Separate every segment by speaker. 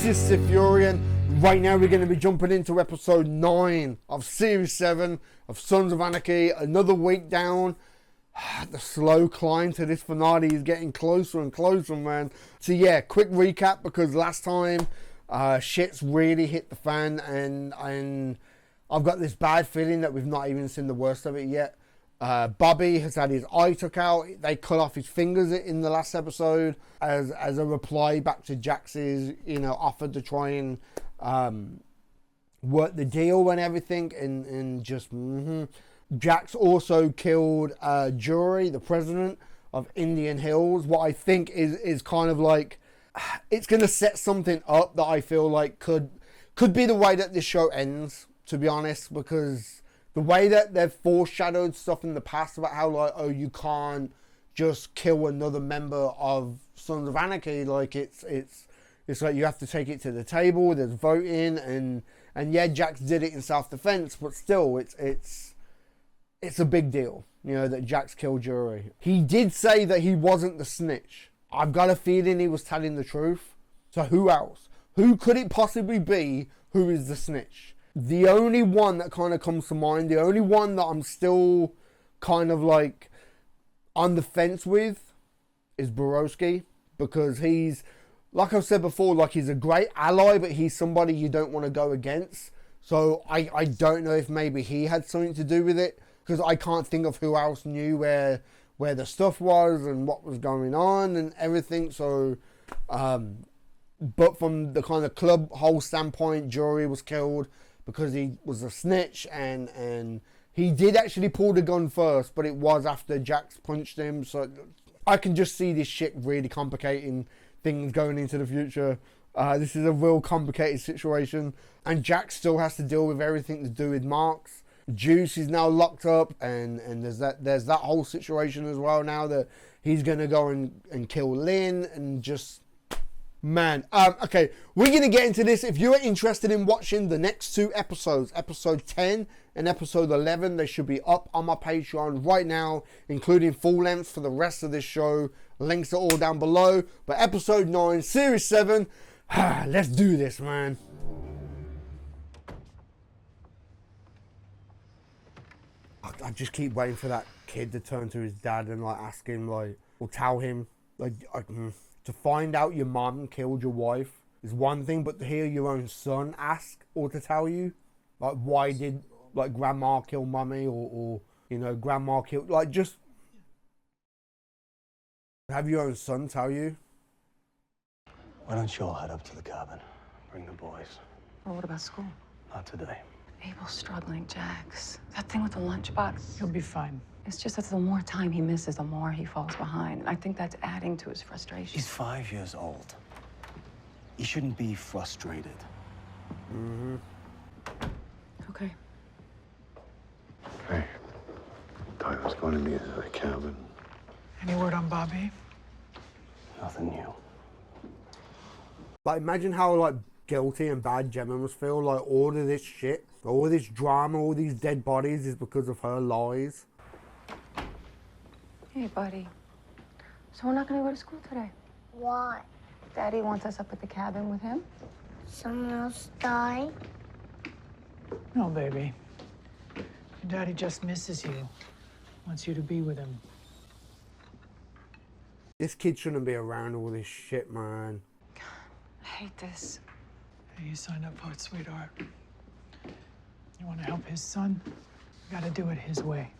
Speaker 1: This is SiTHFuRioN. Right now we're going to be jumping into episode 9 of Series 7 of Sons of Anarchy. Another week down. The slow climb to this finale is getting closer and closer, man. So yeah, quick recap, because last time shit's really hit the fan, and I've got this bad feeling that we've not even seen the worst of it yet. Bobby has had his eye took out. They cut off his fingers in the last episode as a reply back to Jax's, offer to try and work the deal and everything, and just Jax also killed Jury, the president of Indian Hills. What I think is kind of like, it's going to set something up that I feel like could be the way that this show ends, to be honest, because the way that they've foreshadowed stuff in the past about how, like, oh, you can't just kill another member of Sons of Anarchy, like it's like you have to take it to the table, there's voting, and yeah, Jax did it in self-defense, but still, it's a big deal, that Jax killed Jury. He did say that he wasn't the snitch. I've got a feeling he was telling the truth. So who else? Who could it possibly be who is the snitch? The only one that kind of comes to mind, the only one that I'm still kind of like on the fence with, is Borowski, because he's, like I've said before, like, he's a great ally, but he's somebody you don't want to go against. So I don't know if maybe he had something to do with it, because I can't think of who else knew where the stuff was and what was going on and everything. So, but from the kind of club whole standpoint, Jury was killed because he was a snitch, and he did actually pull the gun first, but it was after Jax punched him. So I can just see this shit really complicating things going into the future. This is a real complicated situation, and Jax still has to deal with everything to do with Marks. Juice is now locked up, and there's that whole situation as well now that he's gonna go and kill Lynn, and just, man. Okay, we're going to get into this. If you're interested in watching the next 2 episodes, episode 10 and episode 11, they should be up on my Patreon right now, including full length for the rest of this show. Links are all down below. But episode 9, series 7, let's do this, man. I just keep waiting for that kid to turn to his dad and, like, ask him, like, or tell him, like, to find out your mom killed your wife is one thing, but to hear your own son ask or to tell you, like, why did, like, grandma kill mummy, or grandma killed, like, just have your own son tell you.
Speaker 2: Why don't you all head up to the cabin? Bring the boys.
Speaker 3: Well, what about school?
Speaker 2: Not today.
Speaker 3: Abel's struggling, Jax. That thing with the lunchbox.
Speaker 4: He'll be fine.
Speaker 3: It's just that the more time he misses, the more he falls behind. And I think that's adding to his frustration.
Speaker 2: He's 5 years old. He shouldn't be frustrated.
Speaker 3: Okay.
Speaker 5: Hey, thought I was going to meet at the cabin.
Speaker 4: Any word on Bobby?
Speaker 2: Nothing new.
Speaker 1: Like, imagine how, like, guilty and bad Gemma must feel. Like, all of this shit, all this drama, all these dead bodies is because of her lies.
Speaker 3: Hey, buddy. So we're not gonna go to school today?
Speaker 6: Why?
Speaker 3: Daddy wants us up at the cabin with him.
Speaker 6: Someone else die?
Speaker 4: No, baby. Your daddy just misses you. Wants you to be with him.
Speaker 1: This kid shouldn't be around all this shit, man.
Speaker 3: I hate this.
Speaker 4: Hey, you signed up for it, sweetheart. You want to help his son? You gotta do it his way.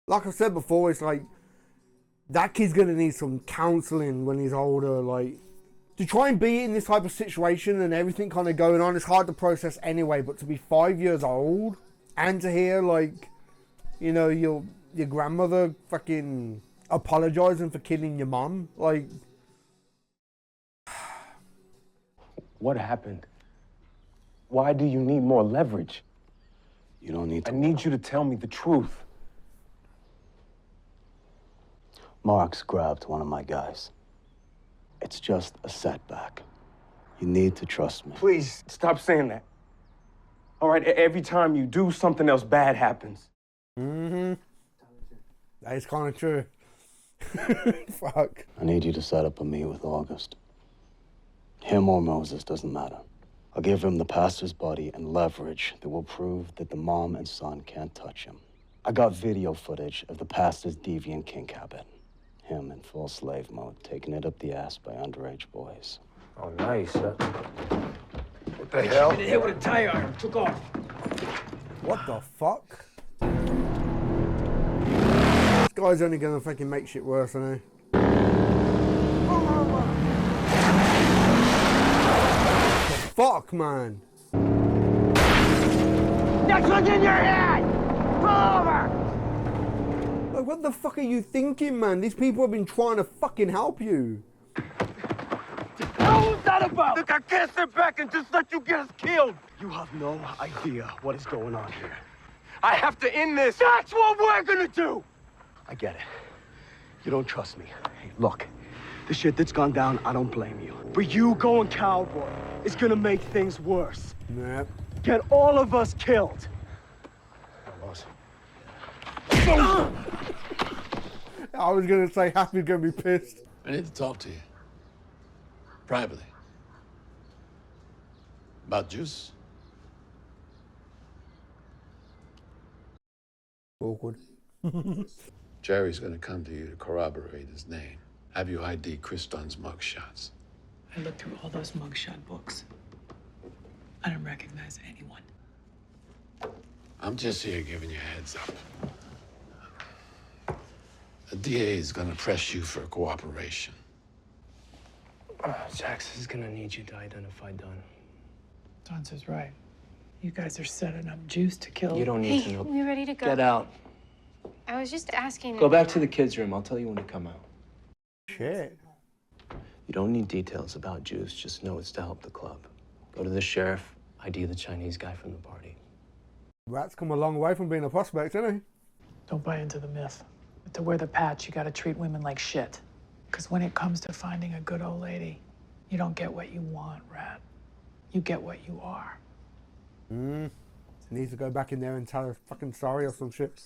Speaker 1: Like I said before, it's like, that kid's gonna need some counseling when he's older. Like, to try and be in this type of situation and everything kind of going on, it's hard to process anyway. But to be 5 years old and to hear, like, your grandmother fucking apologizing for killing your mom, like,
Speaker 7: what happened? Why do you need more leverage?
Speaker 2: You don't need to.
Speaker 7: I need you to tell me the truth.
Speaker 2: Mark's grabbed one of my guys. It's just a setback. You need to trust me.
Speaker 7: Please, stop saying that. All right, every time you do, something else bad happens.
Speaker 1: Mm-hmm. That is kind of true. Fuck.
Speaker 2: I need you to set up a meet with August. Him or Moses, doesn't matter. I'll give him the pastor's body and leverage that will prove that the mom and son can't touch him. I got video footage of the pastor's deviant kink habit. Him in full slave mode, taking it up the ass by underage boys.
Speaker 7: Oh, nice.
Speaker 5: What the hell?
Speaker 4: Hit with a tire iron. Took off.
Speaker 1: What the fuck? This guy's only gonna fucking make shit worse, isn't he? Fuck, man.
Speaker 7: That's what's in your head! Pull over!
Speaker 1: Like, what the fuck are you thinking, man? These people have been trying to fucking help you.
Speaker 7: Who's that about? Look, I can't sit back and just let you get us killed. You have no idea what is going on here. I have to end this. That's what we're gonna do! I get it. You don't trust me. Hey, look. The shit that's gone down, I don't blame you. But you going cowboy is gonna make things worse.
Speaker 1: Nah.
Speaker 7: Get all of us killed.
Speaker 5: Boss.
Speaker 1: I was gonna say Happy's gonna be pissed.
Speaker 8: I need to talk to you. Privately. About Juice.
Speaker 1: Awkward.
Speaker 8: Jerry's gonna come to you to corroborate his name. Have you ID Chris Dunn's mugshots.
Speaker 4: I looked through all those mugshot books. I don't recognize anyone.
Speaker 8: I'm just here giving you a heads up. The DA is gonna press you for cooperation.
Speaker 7: Jax is gonna need you to identify Dunn.
Speaker 4: Don says right. You guys are setting up Juice to kill.
Speaker 7: You don't need
Speaker 9: Hey,
Speaker 7: to know.
Speaker 9: we ready to go?
Speaker 7: Get out.
Speaker 9: I was just asking.
Speaker 7: Go back to the kids' room. I'll tell you when to come out.
Speaker 1: Shit.
Speaker 7: You don't need details about Juice. Just know it's to help the club. Go to the sheriff. ID the Chinese guy from the party.
Speaker 1: Rat's come a long way from being a prospect, isn't he?
Speaker 4: Don't buy into the myth. But to wear the patch, you gotta treat women like shit. Because when it comes to finding a good old lady, you don't get what you want, Rat. You get what you are.
Speaker 1: Needs to go back in there and tell her fucking sorry or some shit.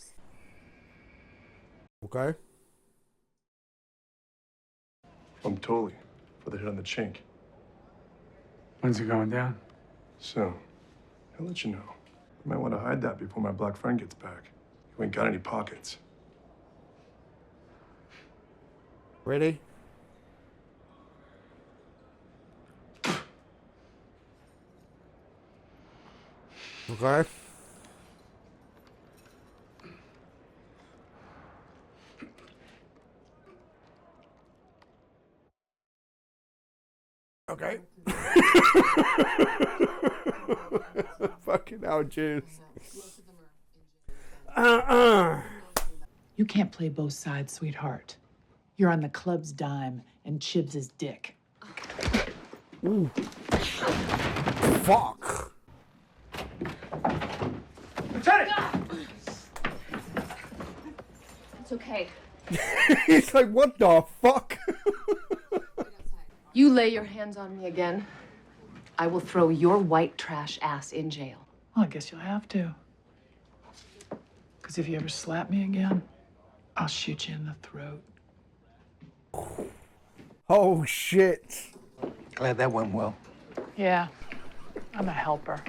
Speaker 1: Okay.
Speaker 5: I'm Tully for the hit on the chink.
Speaker 10: When's it going down?
Speaker 5: So, I'll let you know. You might want to hide that before my black friend gets back. You ain't got any pockets.
Speaker 1: Ready? Okay. Okay. Fucking hell, Juice.
Speaker 4: You can't play both sides, sweetheart. You're on the club's dime and Chibs' dick.
Speaker 1: Ooh. Fuck.
Speaker 7: Lieutenant!
Speaker 3: It's okay.
Speaker 1: He's like, what the fuck?
Speaker 3: You lay your hands on me again, I will throw your white trash ass in jail.
Speaker 4: Well, I guess you'll have to. Because if you ever slap me again, I'll shoot you in the throat.
Speaker 1: Oh, shit.
Speaker 10: Glad that went well.
Speaker 4: Yeah, I'm a helper.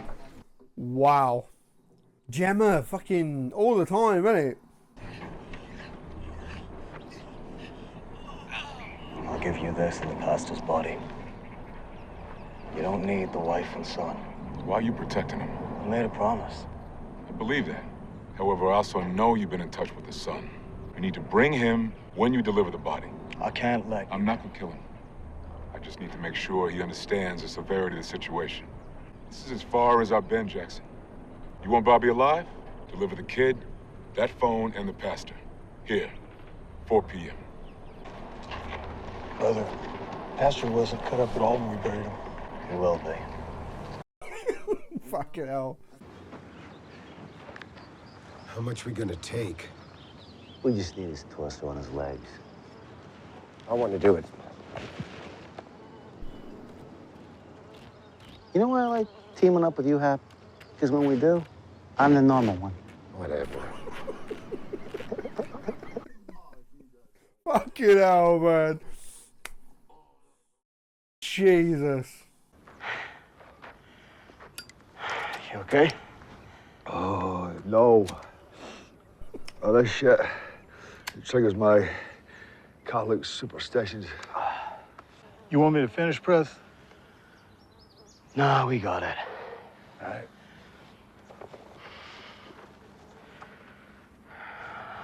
Speaker 1: Wow. Gemma, fucking all the time, isn't it?
Speaker 2: I'll give you this and the pastor's body. You don't need the wife and son.
Speaker 11: Why are you protecting him?
Speaker 2: I made a promise.
Speaker 11: I believe that. However, I also know you've been in touch with his son. You need to bring him when you deliver the body.
Speaker 2: I can't let you.
Speaker 11: I'm not gonna kill him. I just need to make sure he understands the severity of the situation. This is as far as I've been, Jackson. You want Bobby alive? Deliver the kid, that phone, and the pastor. Here, 4 p.m.
Speaker 5: Brother, Pastor wasn't cut up at all when we buried him.
Speaker 2: He will be.
Speaker 1: Fucking hell.
Speaker 12: How much we gonna take?
Speaker 2: We just need his torso on his legs.
Speaker 7: I want to do it.
Speaker 2: You know why I like teaming up with you, Hap? Because when we do, I'm the normal one.
Speaker 8: Whatever.
Speaker 1: Fucking hell, man. Jesus.
Speaker 2: You okay?
Speaker 13: Oh, no. Oh, this shit. It triggers my Catholic superstitions.
Speaker 5: You want me to finish, Press?
Speaker 2: No, we got it.
Speaker 5: All right.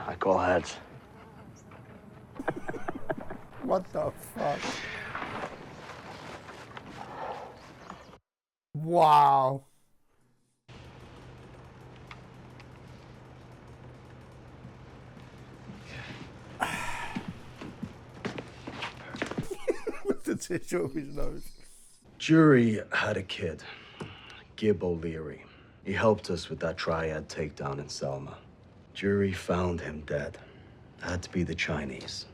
Speaker 2: I call heads.
Speaker 1: What the fuck? Wow. With the tissue of his nose.
Speaker 2: Jury had a kid, Gib O'Leary. He helped us with that triad takedown in Selma. Jury found him dead. Had to be the Chinese.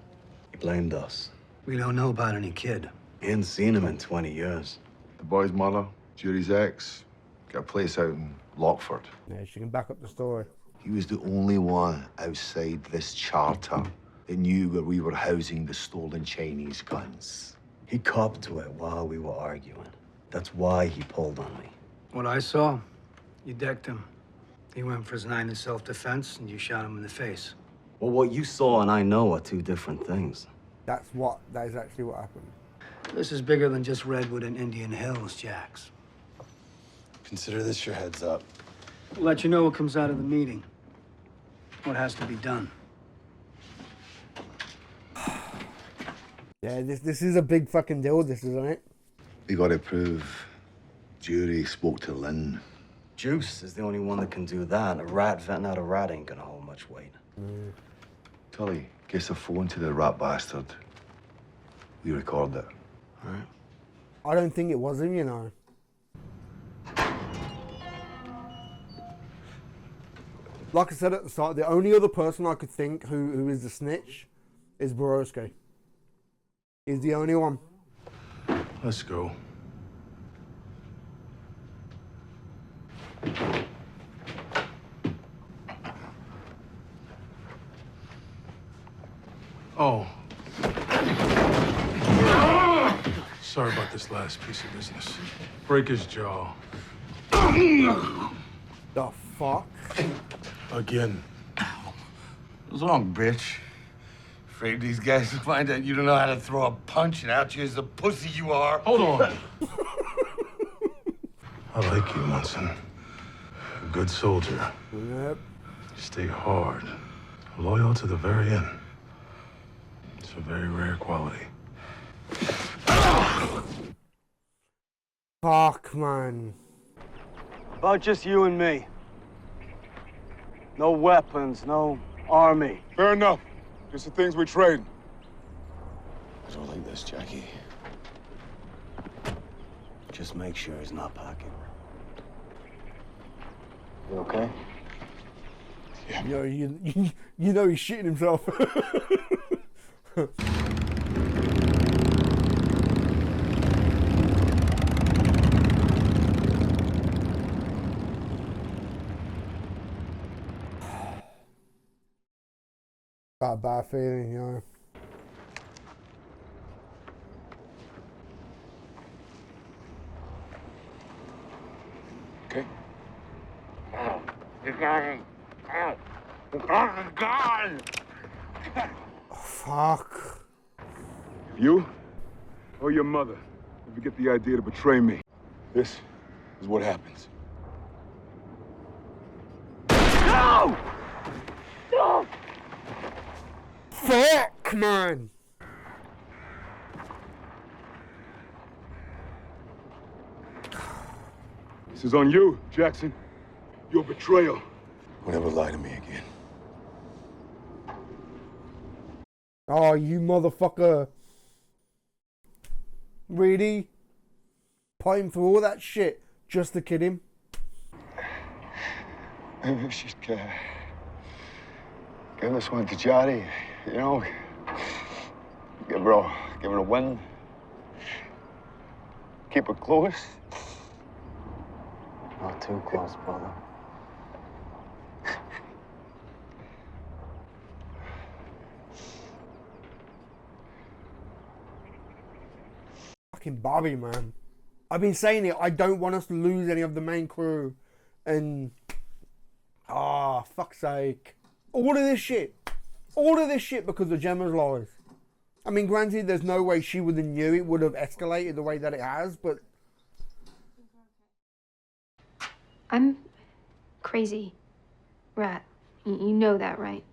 Speaker 2: He blamed us.
Speaker 10: We don't know about any kid.
Speaker 2: He hadn't seen him in 20 years.
Speaker 13: The boy's mother, Jury's ex, got a place out in Lockford.
Speaker 1: Yeah, she can back up the story.
Speaker 14: He was the only one outside this charter that knew where we were housing the stolen Chinese guns.
Speaker 2: He copped to it while we were arguing. That's why he pulled on me.
Speaker 10: What I saw, you decked him. He went for his 9 in self-defense, and you shot him in the face.
Speaker 2: Well, what you saw and I know are two different things.
Speaker 1: That is actually what happened.
Speaker 10: This is bigger than just Redwood and Indian Hills, Jax.
Speaker 15: Consider this your heads up.
Speaker 10: We'll let you know what comes out of the meeting. What has to be done.
Speaker 1: Yeah, this is a big fucking deal, this, isn't it?
Speaker 14: We gotta prove Jury spoke to Lynn.
Speaker 2: Juice is the only one that can do that. A rat venting out a rat ain't gonna hold much weight.
Speaker 14: Tully, gets a phone to the rat bastard. We record it.
Speaker 2: All right.
Speaker 1: I don't think it was him, you know. Like I said at the start, the only other person I could think who is the snitch is Borowski. He's the only one.
Speaker 5: Let's go. Oh. Sorry about this last piece of business. Break his jaw.
Speaker 1: The fuck?
Speaker 5: Again.
Speaker 15: What's wrong, bitch? Afraid these guys will find out you don't know how to throw a punch and out you as the pussy you are.
Speaker 5: Hold on. I like you, Munson. A good soldier.
Speaker 1: Yep.
Speaker 5: Stay hard. Loyal to the very end. It's a very rare quality.
Speaker 1: Fuck, man.
Speaker 2: About just you and me. No weapons, no army.
Speaker 11: Fair enough. Just the things we trade.
Speaker 14: I don't like this, Jackie.
Speaker 2: Just make sure he's not packing.
Speaker 14: You okay?
Speaker 1: Yeah. You know he's shitting himself. Got a bad feeling, you know.
Speaker 11: Okay.
Speaker 15: You got him. You got him gone.
Speaker 1: Fuck.
Speaker 11: You or your mother, if you get the idea to betray me, this is what happens.
Speaker 15: No! No!
Speaker 1: Fuck, man.
Speaker 11: This is on you, Jackson. Your betrayal.
Speaker 14: Don't ever lie to me again.
Speaker 1: Oh, you motherfucker. Really? Put him through all that shit just to kid him?
Speaker 13: Maybe we should give this one to Johnny, you know? Give her a win. Keep her close.
Speaker 2: Not too close, brother.
Speaker 1: Fucking Bobby, man. I've been saying it. I don't want us to lose any of the main crew. And... ah, fuck's sake. All of this shit. All of this shit because of Gemma's lies. I mean, granted, there's no way she would have knew it would have escalated the way that it has, but...
Speaker 9: I'm crazy, Rat. You know that, right?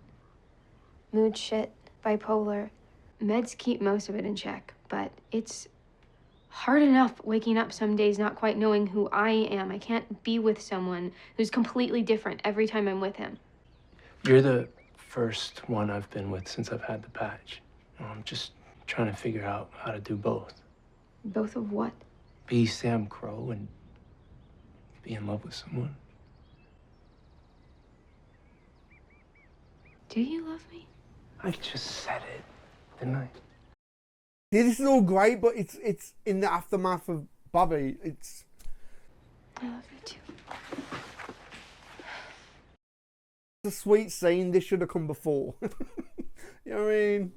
Speaker 9: Mood shit, bipolar. Meds keep most of it in check, but it's hard enough waking up some days not quite knowing who I am. I can't be with someone who's completely different every time I'm with him.
Speaker 16: You're the first one I've been with since I've had the patch. I'm just trying to figure out how to do both.
Speaker 9: Both of what?
Speaker 16: Be Sam Crow and be in love with someone.
Speaker 9: Do you love me?
Speaker 16: I just said it, didn't I?
Speaker 1: Yeah, this is all great, but it's in the aftermath of Bobby. It's...
Speaker 9: I love you too.
Speaker 1: It's a sweet scene. This should have come before. You know what I mean?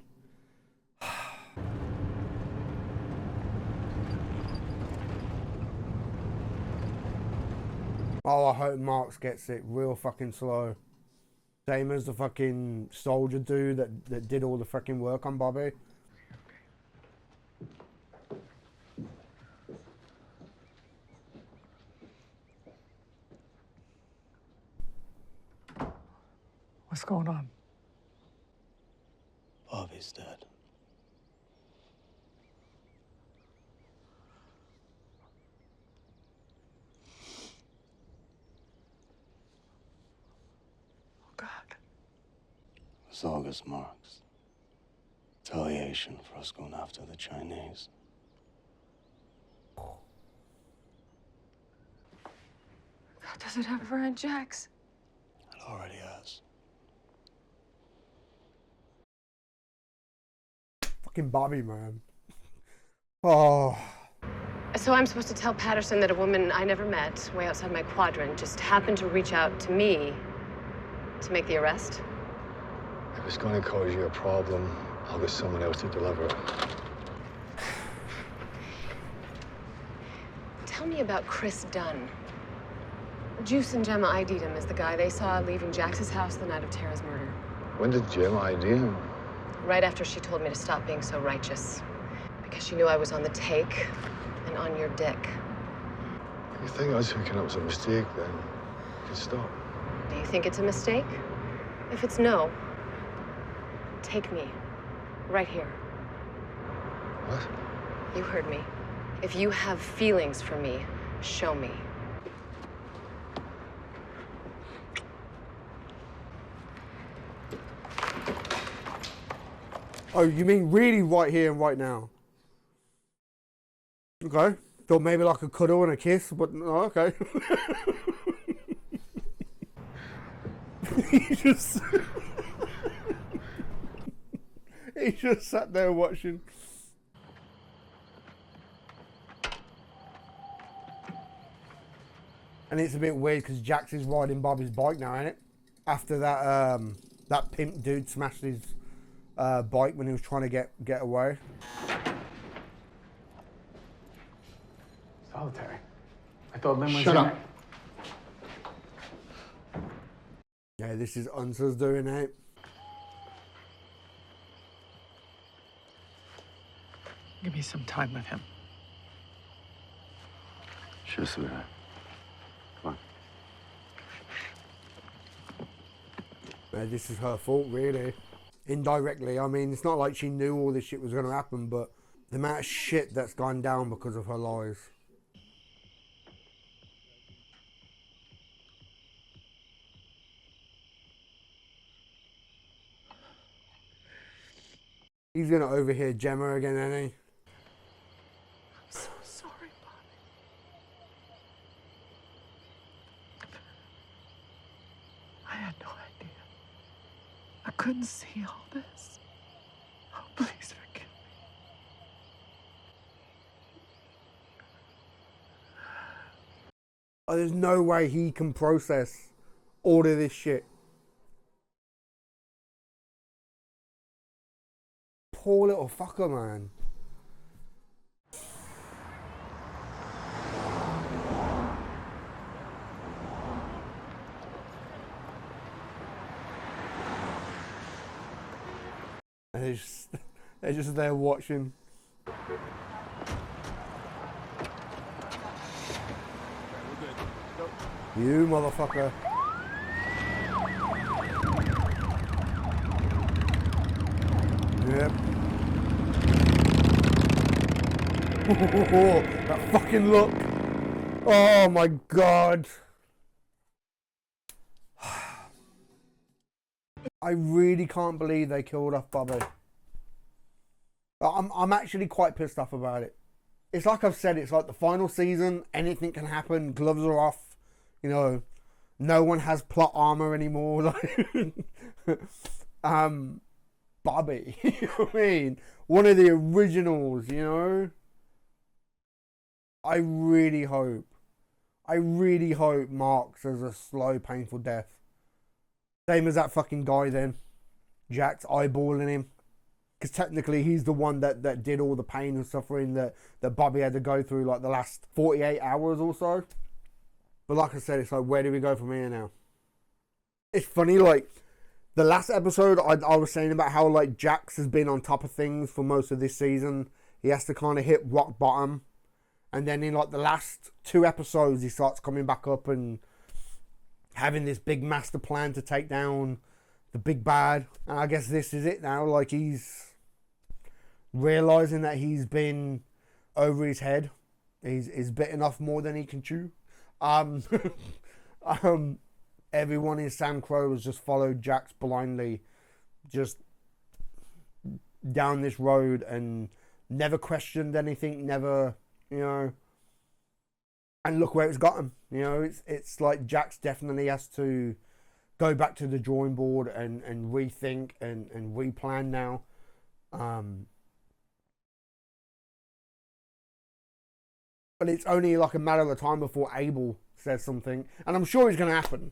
Speaker 1: Oh, I hope Marks gets it real fucking slow. Same as the fucking soldier dude that did all the fucking work on Bobby.
Speaker 4: What's going on?
Speaker 2: Bobby's dead.
Speaker 4: Oh, God.
Speaker 2: It's August marks. Retaliation for us going after the Chinese.
Speaker 3: Does it ever end, Jax?
Speaker 2: It already has.
Speaker 1: Fucking Bobby, man. Oh.
Speaker 17: So I'm supposed to tell Patterson that a woman I never met, way outside my quadrant, just happened to reach out to me to make the arrest?
Speaker 13: If it's going to cause you a problem, I'll get someone else to deliver it.
Speaker 17: Tell me about Chris Dunn. Juice and Gemma ID'd him as the guy they saw leaving Jax's house the night of Tara's murder.
Speaker 13: When did Gemma ID him?
Speaker 17: Right after she told me to stop being so righteous. Because she knew I was on the take and on your dick.
Speaker 13: If you think us hooking up's a mistake, then you can stop.
Speaker 17: Do you think it's a mistake? If it's no, take me. Right here.
Speaker 13: What?
Speaker 17: You heard me. If you have feelings for me, show me.
Speaker 1: Oh, you mean really right here and right now? Okay. Thought maybe like a cuddle and a kiss, but no, okay. he just sat there watching. And it's a bit weird because Jax is riding Bobby's bike now, ain't it? After that that pimp dude smashed his bike when he was trying to get away.
Speaker 16: Solitary. I thought Lynn was
Speaker 15: Shut up.
Speaker 1: Yeah, this is Unsa's doing it.
Speaker 4: Give me some time with him.
Speaker 2: Sure, sweetheart. Come on.
Speaker 1: Yeah, this is her fault, really. Indirectly, I mean, it's not like she knew all this shit was going to happen, but the amount of shit that's gone down because of her lies. He's going to overhear Gemma again, ain't he?
Speaker 4: I'm so sorry, Bobby. I had no idea. I couldn't see all this. Oh, please forgive me.
Speaker 1: Like, there's no way he can process all of this shit. Poor little fucker, man. And they're just there watching. You motherfucker. Yep. That fucking look. Oh my god. I really can't believe they killed off Bobby. I'm actually quite pissed off about it. It's like I've said, it's like the final season, anything can happen, gloves are off, you know, no one has plot armor anymore. Bobby, you know what I mean? One of the originals, you know? I really hope Mark's as a slow, painful death. Same as that fucking guy then. Jack's eyeballing him. Because technically he's the one that did all the pain and suffering that Bobby had to go through like the last 48 hours or so. But like I said, it's like, where do we go from here now? It's funny, like, the last episode I was saying about how like Jax has been on top of things for most of this season. He has to kind of hit rock bottom. And then in like the last 2 episodes, he starts coming back up and having this big master plan to take down the big bad. And I guess this is it now. Like, he's realizing that he's been over his head. He's bitten off more than he can chew. Everyone in Sam Crow has just followed Jax blindly, just down this road and never questioned anything, never, you know. And look where it's got him. You know, it's like Jax definitely has to go back to the drawing board and rethink and replan now. But it's only like a matter of time before Abel says something. And I'm sure it's going to happen.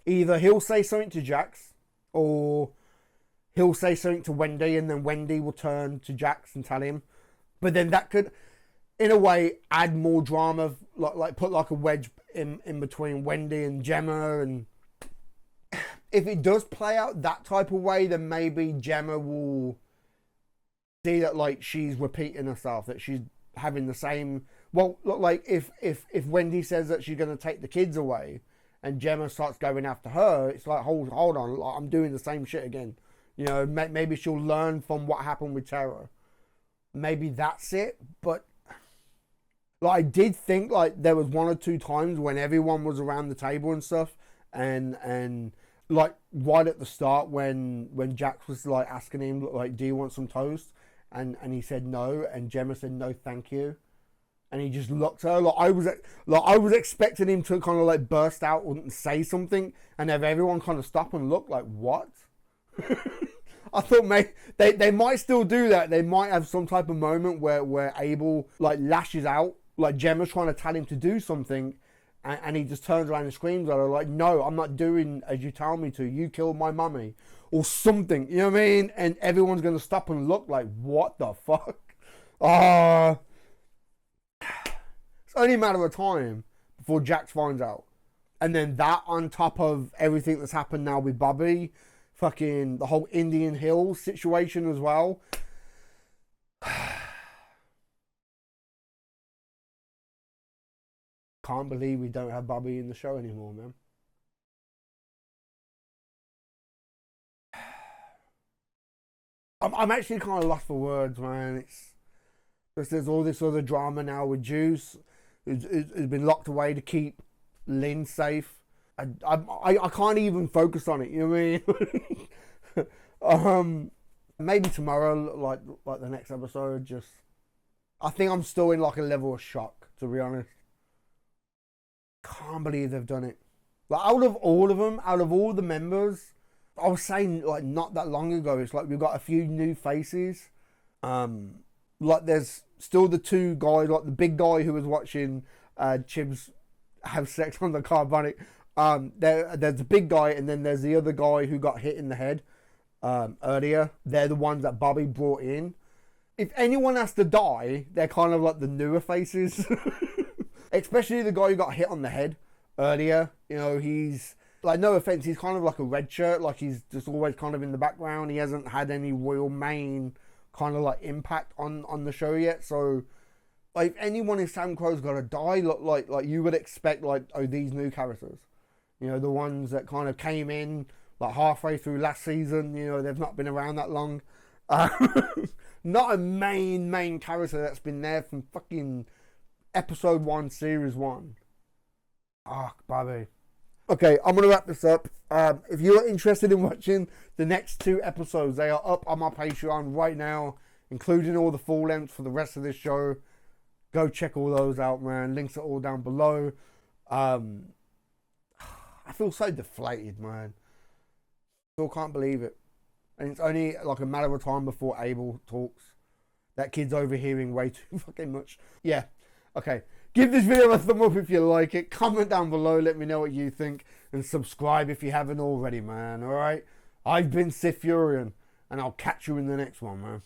Speaker 1: Either he'll say something to Jax, or he'll say something to Wendy, and then Wendy will turn to Jax and tell him. But then that could, in a way, add more drama, like put like a wedge in between Wendy and Gemma. And if it does play out that type of way, then maybe Gemma will see that like she's repeating herself, that she's having the same. Well, look, like if Wendy says that she's going to take the kids away, and Gemma starts going after her, it's like, hold on, like, I'm doing the same shit again. You know, maybe she'll learn from what happened with Terra. Maybe that's it. But like, I did think like there was 1 or 2 times when everyone was around the table and stuff, and like right at the start when Jax was like asking him like, do you want some toast? And he said no, and Gemma said no, thank you. And he just looked at her like I was expecting him to kind of like burst out and say something, and have everyone kind of stop and look like, what? I thought maybe they might still do that. They might have some type of moment where Abel like lashes out, like Gemma's trying to tell him to do something, and he just turns around and screams at her like, no, I'm not doing as you tell me to. You killed my mummy or something. You know what I mean? And everyone's gonna stop and look like, what the fuck? It's only a matter of time before Jax finds out. And then that on top of everything that's happened now with Bobby, fucking the whole Indian Hills situation as well. Can't believe we don't have Bobby in the show anymore, man. I'm actually kind of lost for words, man. It's just, there's all this other drama now with Juice. Who's been locked away to keep Lynn safe. I can't even focus on it, you know what I mean? Maybe tomorrow, like the next episode, just I think I'm still in like a level of shock, to be honest. Can't believe they've done it. Like, out of all of them, out of all the members, I was saying like not that long ago, it's like we've got a few new faces. Like there's still the 2 guys, like the big guy who was watching Chib's have sex on the carbonic. There's the big guy, and then there's the other guy who got hit in the head earlier. They're the ones that Bobby brought in. If anyone has to die, they're kind of like the newer faces. Especially the guy who got hit on the head earlier. You know, he's, like, no offense, he's kind of like a red shirt. Like, he's just always kind of in the background. He hasn't had any real main kind of like impact on the show yet. So, like, if anyone in Sam Crow's got to die, like you would expect, like, oh, these new characters. You know, the ones that kind of came in like halfway through last season. You know, they've not been around that long. Not a main character that's been there from fucking episode 1, series 1. Ah, Bobby. Okay, I'm going to wrap this up. If you're interested in watching the next 2 episodes, they are up on my Patreon right now, including all the full lengths for the rest of this show. Go check all those out, man. Links are all down below. I feel so deflated, man. Still can't believe it. And it's only like a matter of time before Abel talks. That kid's overhearing way too fucking much. Yeah. Okay. Give this video a thumb up if you like it. Comment down below. Let me know what you think. And subscribe if you haven't already, man. Alright? I've been SiTHFuRion. And I'll catch you in the next one, man.